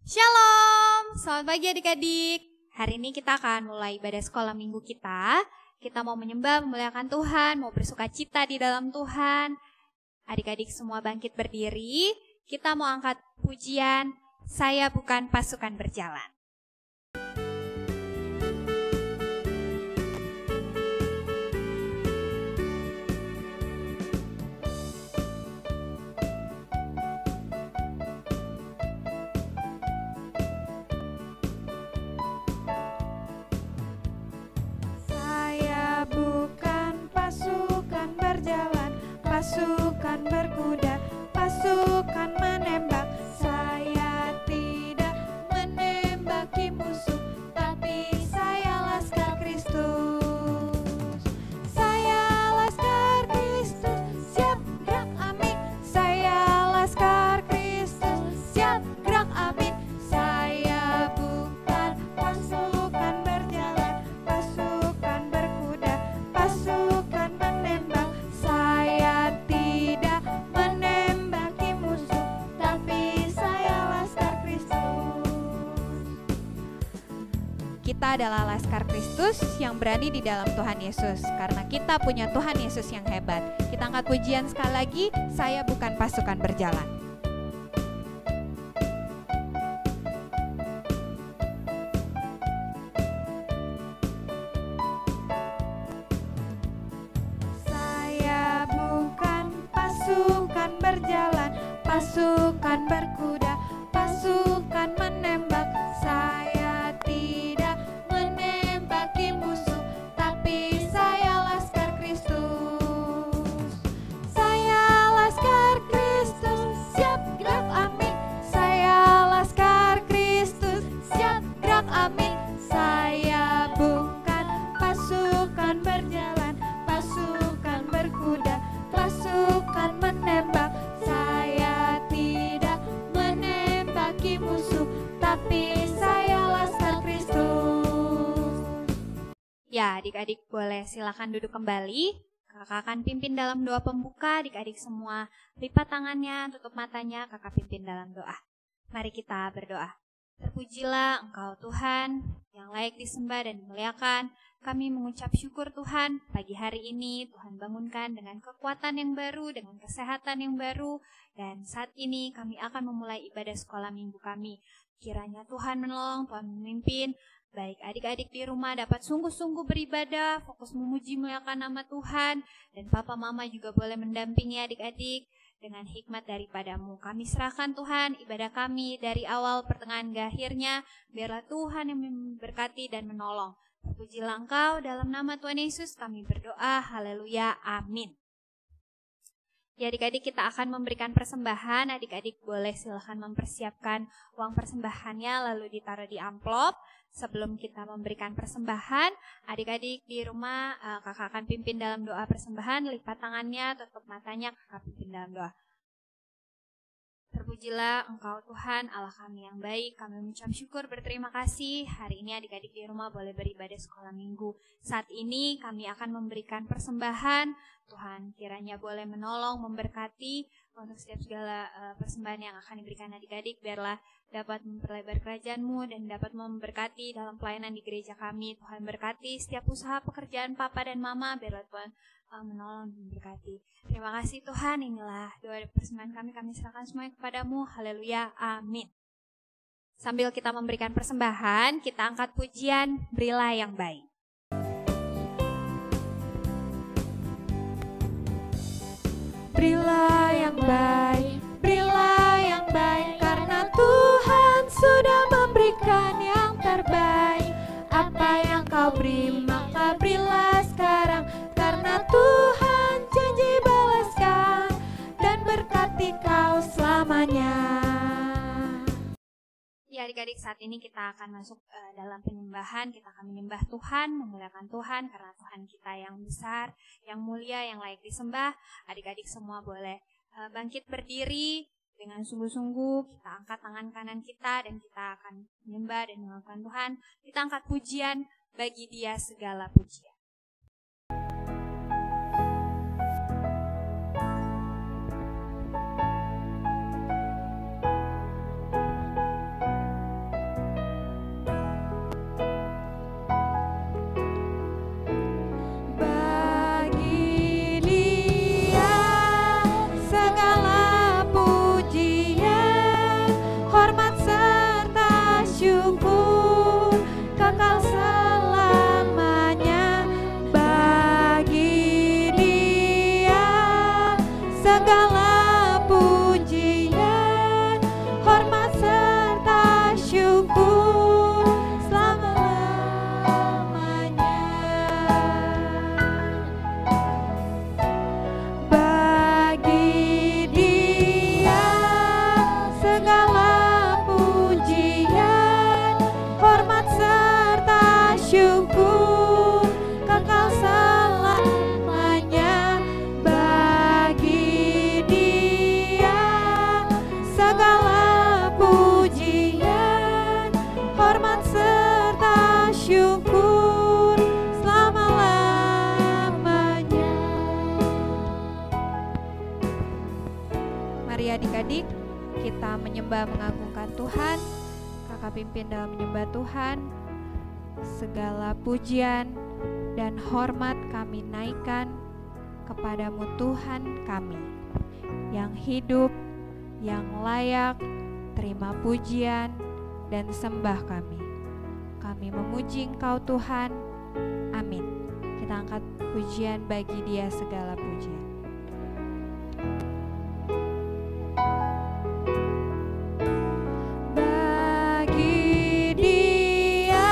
Shalom, selamat pagi adik-adik. Hari ini kita akan mulai ibadah sekolah minggu kita. Kita mau menyembah, memuliakan Tuhan, mau bersuka cita di dalam Tuhan. Adik-adik semua bangkit berdiri. Kita mau angkat pujian, Saya Bukan Pasukan Berjalan. Pasukan berkuda, pasukan menembak. Saya tidak menembaki musuh, tapi saya laskar Kristus. Saya laskar Kristus, siap gerak amin. Saya laskar Kristus, siap gerak amin. Saya bukan pasukan berjalan, pasukan berkuda, pasukan menembak. Saya tidak menembaki musuh, tapi saya laskar Kristus. Kita adalah laskar Kristus yang berani di dalam Tuhan Yesus, karena kita punya Tuhan Yesus yang hebat. Kita angkat pujian sekali lagi, Saya Bukan Pasukan Berjalan. Saya bukan pasukan berjalan, pasukan berkuda, pasukan menembak. Saya tidak menembaki musuh, tapi saya laskar Kristus. Saya laskar Kristus, siap gerak amin. Saya laskar Kristus, siap gerak amin. Saya bukan pasukan berjalan, pasukan berkuda, pasukan menembak. Saya tidak menembaki musuh, tapi saya laskar Kristus. Ya, adik-adik boleh silakan duduk kembali. Kakak akan pimpin dalam doa pembuka. Adik-adik semua lipat tangannya, tutup matanya, kakak pimpin dalam doa. Mari kita berdoa. Terpujilah Engkau Tuhan, yang layak disembah dan dimuliakan. Kami mengucap syukur Tuhan, pagi hari ini Tuhan bangunkan dengan kekuatan yang baru, dengan kesehatan yang baru. Dan saat ini kami akan memulai ibadah sekolah minggu kami. Kiranya Tuhan menolong, Tuhan memimpin. Baik adik-adik di rumah dapat sungguh-sungguh beribadah, fokus memuji muliakan nama Tuhan. Dan papa mama juga boleh mendampingi adik-adik dengan hikmat daripadamu. Kami serahkan Tuhan ibadah kami dari awal pertengahan hingga akhirnya. Biarlah Tuhan yang memberkati dan menolong. Terpujilah Engkau, dalam nama Tuhan Yesus kami berdoa. Haleluya, amin. Ya adik-adik, kita akan memberikan persembahan. Adik-adik boleh silakan mempersiapkan uang persembahannya lalu ditaruh di amplop. Sebelum kita memberikan persembahan, adik-adik di rumah kakak akan pimpin dalam doa persembahan. Lipat tangannya, tutup matanya, kakak pimpin dalam doa. Terpujilah Engkau Tuhan, Allah kami yang baik. Kami mengucap syukur, berterima kasih. Hari ini adik-adik di rumah boleh beribadah sekolah minggu. Saat ini kami akan memberikan persembahan. Tuhan kiranya boleh menolong, memberkati untuk setiap segala persembahan yang akan diberikan adik-adik. Biarlah dapat memperlebar kerajaan-Mu dan dapat memberkati dalam pelayanan di gereja kami. Tuhan berkati setiap usaha pekerjaan Papa dan Mama. Biarlah Tuhan menolong dan memberkati. Terima kasih Tuhan, inilah doa persembahan kami serahkan semuanya kepadamu. Haleluya, amin. Sambil kita memberikan persembahan, kita angkat pujian Berilah yang Baik. Berilah yang baik, berilah yang baik, karena Tuhan sudah memberikan yang terbaik. Apa yang kau beri, maka berilah sekarang, karena Tuhan janji balaskan dan berkati kau selamanya. Ya adik-adik, saat ini kita akan masuk dalam penyembahan. Kita akan menyembah Tuhan, memuliakan Tuhan, karena Tuhan kita yang besar, yang mulia, yang layak disembah. Adik-adik semua boleh bangkit berdiri dengan sungguh-sungguh. Kita angkat tangan kanan kita dan kita akan menyembah dan mengakukan Tuhan. Kita angkat pujian, bagi Dia segala pujian. Tuhan, Kakak pimpin dalam menyembah Tuhan. Segala pujian dan hormat kami naikkan kepadamu Tuhan kami, yang hidup, yang layak, terima pujian dan sembah kami. Kami memuji Engkau Tuhan, amin. Kita angkat pujian bagi Dia segala pujian. Bagi Dia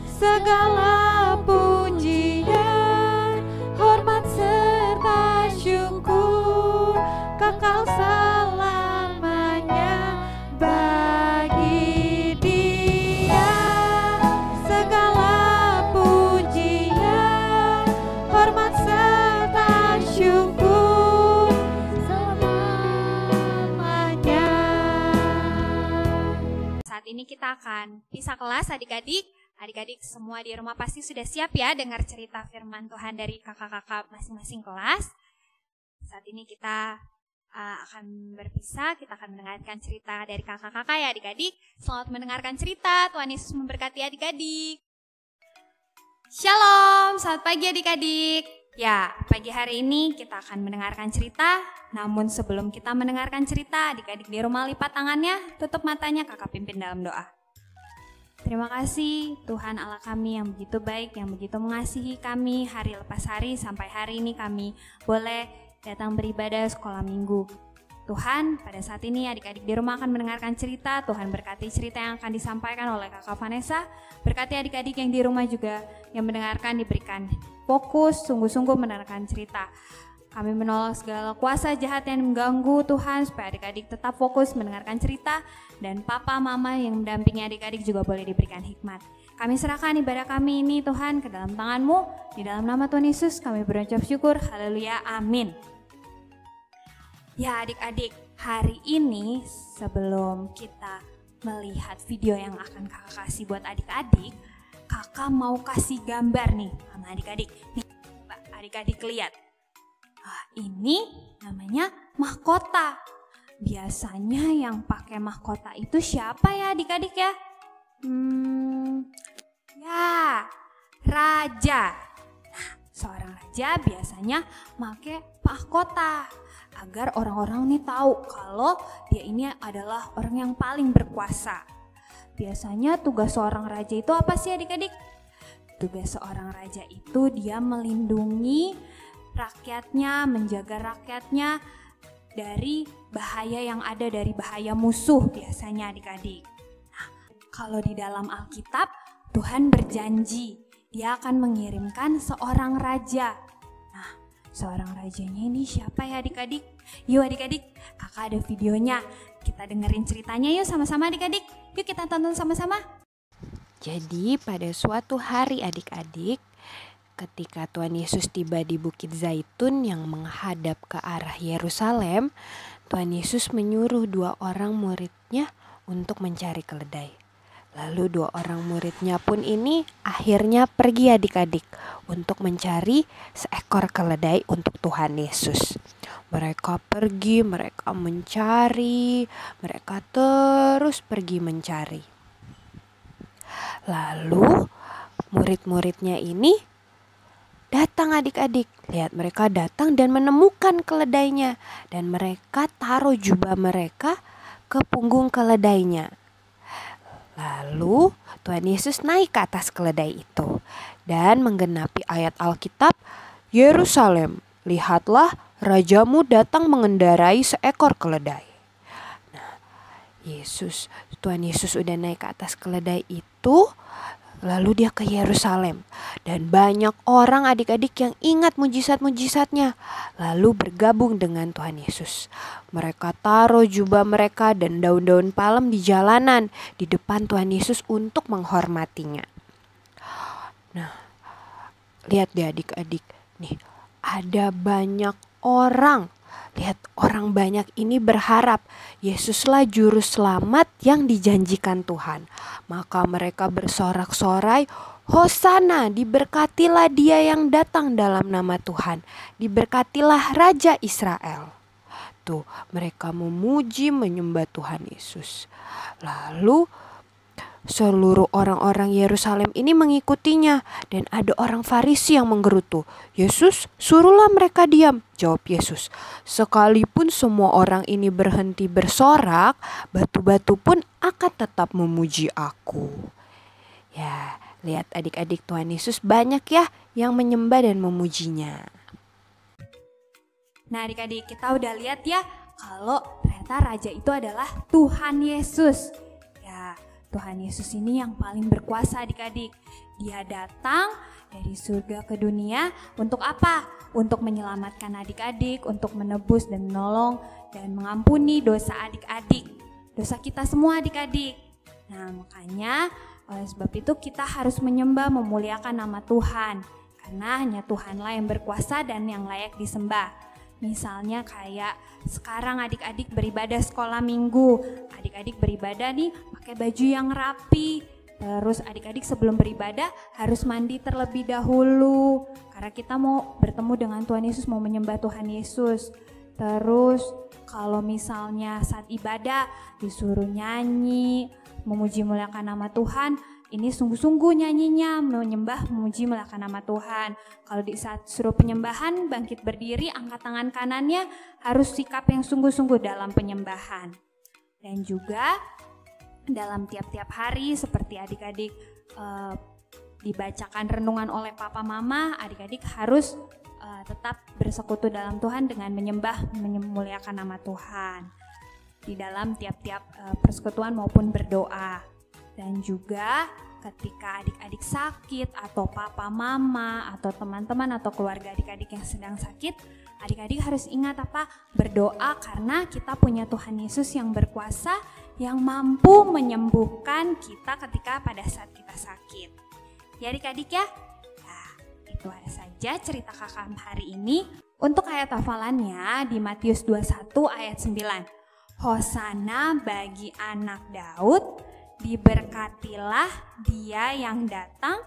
segala pujian, hormat serta syukur kekal selamanya. Bagi Dia segala pujian, hormat serta syukur selamanya. Saat ini kita akan pisah kelas adik-adik. Adik-adik semua di rumah pasti sudah siap ya dengar cerita firman Tuhan dari kakak-kakak masing-masing kelas. Saat ini kita akan berpisah, kita akan mendengarkan cerita dari kakak-kakak ya adik-adik. Selamat mendengarkan cerita, Tuhan Yesus memberkati adik-adik. Shalom, selamat pagi adik-adik. Ya, pagi hari ini kita akan mendengarkan cerita. Namun sebelum kita mendengarkan cerita, adik-adik di rumah lipat tangannya, tutup matanya, kakak pimpin dalam doa. Terima kasih Tuhan Allah kami yang begitu baik, yang begitu mengasihi kami hari lepas hari sampai hari ini kami boleh datang beribadah sekolah minggu. Tuhan, pada saat ini adik-adik di rumah akan mendengarkan cerita. Tuhan berkati cerita yang akan disampaikan oleh kakak Vanessa. Berkati adik-adik yang di rumah juga yang mendengarkan diberikan fokus, sungguh-sungguh mendengarkan cerita. Kami menolak segala kuasa jahat yang mengganggu Tuhan supaya adik-adik tetap fokus mendengarkan cerita. Dan papa, mama yang mendampingi adik-adik juga boleh diberikan hikmat. Kami serahkan ibadah kami ini Tuhan ke dalam tangan-Mu. Di dalam nama Tuhan Yesus kami berucap syukur. Haleluya, amin. Ya adik-adik, hari ini sebelum kita melihat video yang akan kakak kasih buat adik-adik, kakak mau kasih gambar nih sama adik-adik. Nih, adik-adik lihat. Ini namanya mahkota. Biasanya yang pakai mahkota itu siapa ya adik-adik ya? Ya, raja. Nah, seorang raja biasanya pakai mahkota agar orang-orang nih tahu kalau dia ini adalah orang yang paling berkuasa. Biasanya tugas seorang raja itu apa sih adik-adik? Tugas seorang raja itu dia melindungi rakyatnya, menjaga rakyatnya dari bahaya yang ada, dari bahaya musuh biasanya adik-adik. Nah, kalau di dalam Alkitab, Tuhan berjanji dia akan mengirimkan seorang raja. Nah, seorang rajanya ini siapa ya adik-adik? Yuk adik-adik, kakak ada videonya. Kita dengerin ceritanya yuk sama-sama adik-adik. Yuk kita tonton sama-sama. Jadi pada suatu hari adik-adik, ketika Tuhan Yesus tiba di Bukit Zaitun yang menghadap ke arah Yerusalem, Tuhan Yesus menyuruh 2 orang muridnya untuk mencari keledai. Lalu 2 orang muridnya pun ini akhirnya pergi adik-adik untuk mencari seekor keledai untuk Tuhan Yesus. Mereka pergi, mereka mencari, mereka terus pergi mencari. Lalu murid-muridnya ini datang adik-adik, lihat mereka datang dan menemukan keledainya. Dan mereka taruh jubah mereka ke punggung keledainya. Lalu Tuhan Yesus naik ke atas keledai itu. Dan menggenapi ayat Alkitab, Yerusalem, lihatlah rajamu datang mengendarai seekor keledai. Nah, Tuhan Yesus udah naik ke atas keledai itu. Lalu dia ke Yerusalem dan banyak orang adik-adik yang ingat mujizat-mujizatnya lalu bergabung dengan Tuhan Yesus. Mereka taruh jubah mereka dan daun-daun palem di jalanan di depan Tuhan Yesus untuk menghormatinya. Nah, lihat deh adik-adik, nih ada banyak orang. Lihat orang banyak ini berharap Yesuslah juru selamat yang dijanjikan Tuhan. Maka mereka bersorak-sorai, Hosana, diberkatilah dia yang datang dalam nama Tuhan. Diberkatilah Raja Israel. itu mereka memuji menyembah Tuhan Yesus. Lalu seluruh orang-orang Yerusalem ini mengikutinya, dan ada orang Farisi yang menggerutu, "Yesus, suruhlah mereka diam." Jawab Yesus, "Sekalipun semua orang ini berhenti bersorak, batu-batu pun akan tetap memuji Aku." Ya, lihat adik-adik, Tuhan Yesus banyak ya yang menyembah dan memujinya. Nah adik-adik, kita udah lihat ya kalau ternyata raja itu adalah Tuhan Yesus. Ya, Tuhan Yesus ini yang paling berkuasa adik-adik. Dia datang dari surga ke dunia untuk apa? Untuk menyelamatkan adik-adik, untuk menebus dan menolong dan mengampuni dosa adik-adik. Dosa kita semua adik-adik. Nah makanya oleh sebab itu kita harus menyembah, memuliakan nama Tuhan. Karena hanya Tuhanlah yang berkuasa dan yang layak disembah. Misalnya kayak sekarang adik-adik beribadah sekolah minggu. Adik-adik beribadah nih pakai baju yang rapi. Terus adik-adik sebelum beribadah harus mandi terlebih dahulu. Karena kita mau bertemu dengan Tuhan Yesus, mau menyembah Tuhan Yesus. Terus kalau misalnya saat ibadah disuruh nyanyi, memuji muliakan nama Tuhan, ini sungguh-sungguh nyanyinya, menyembah, memuji, muliakan nama Tuhan. Kalau di saat suruh penyembahan, bangkit berdiri, angkat tangan kanannya, harus sikap yang sungguh-sungguh dalam penyembahan. Dan juga dalam tiap-tiap hari, seperti adik-adik dibacakan renungan oleh papa mama, adik-adik harus tetap bersekutu dalam Tuhan dengan menyembah, memuliakan nama Tuhan. Di dalam tiap-tiap persekutuan maupun berdoa. Dan juga ketika adik-adik sakit atau papa mama atau teman-teman atau keluarga adik-adik yang sedang sakit, adik-adik harus ingat apa? Berdoa karena kita punya Tuhan Yesus yang berkuasa, yang mampu menyembuhkan kita ketika pada saat kita sakit. Ya adik-adik ya. Nah, itu ada saja cerita kakak hari ini. Untuk ayat hafalannya di Matius 21 ayat 9. Hosana bagi anak Daud, diberkatilah dia yang datang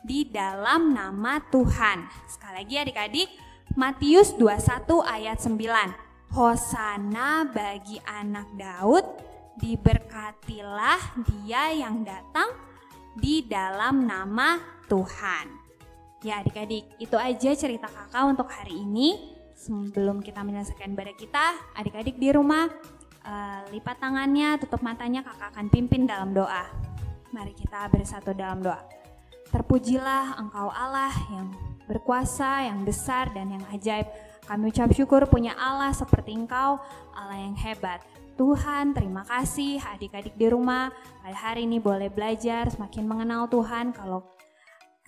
di dalam nama Tuhan. Sekali lagi adik-adik, Matius 21 ayat 9. Hosana bagi anak Daud, diberkatilah dia yang datang di dalam nama Tuhan. Ya adik-adik, itu aja cerita kakak untuk hari ini. Sebelum kita menyelesaikan ibadah kita, adik-adik di rumah lipat tangannya, tutup matanya, kakak akan pimpin dalam doa. Mari kita bersatu dalam doa. Terpujilah Engkau Allah yang berkuasa, yang besar dan yang ajaib. Kami ucap syukur punya Allah seperti Engkau, Allah yang hebat. Tuhan, terima kasih adik-adik di rumah pada hari ini boleh belajar semakin mengenal Tuhan. Kalau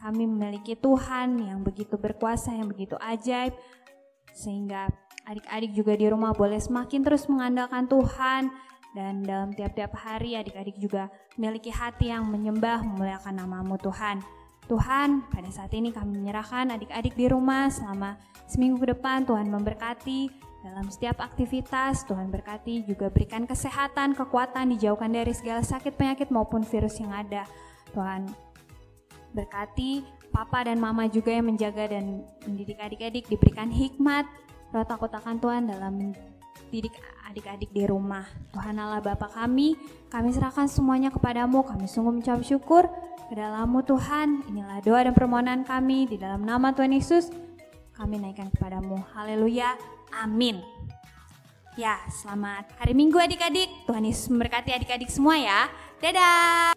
kami memiliki Tuhan yang begitu berkuasa, yang begitu ajaib, sehingga adik-adik juga di rumah boleh semakin terus mengandalkan Tuhan. Dan dalam tiap-tiap hari adik-adik juga memiliki hati yang menyembah, memuliakan nama-Mu Tuhan. Tuhan, pada saat ini kami menyerahkan adik-adik di rumah selama seminggu ke depan. Tuhan memberkati dalam setiap aktivitas. Tuhan berkati juga berikan kesehatan, kekuatan, dijauhkan dari segala sakit, penyakit maupun virus yang ada. Tuhan berkati papa dan mama juga yang menjaga dan mendidik adik-adik, diberikan hikmat, roh takut akan Tuhan dalam mendidik adik-adik di rumah. Tuhan Allah Bapa kami serahkan semuanya kepadamu. Kami sungguh mengucap syukur ke dalam-Mu Tuhan. Inilah doa dan permohonan kami di dalam nama Tuhan Yesus. Kami naikkan kepadamu. Haleluya. Amin. Ya, selamat hari Minggu adik-adik. Tuhan Yesus memberkati adik-adik semua ya. Dadah.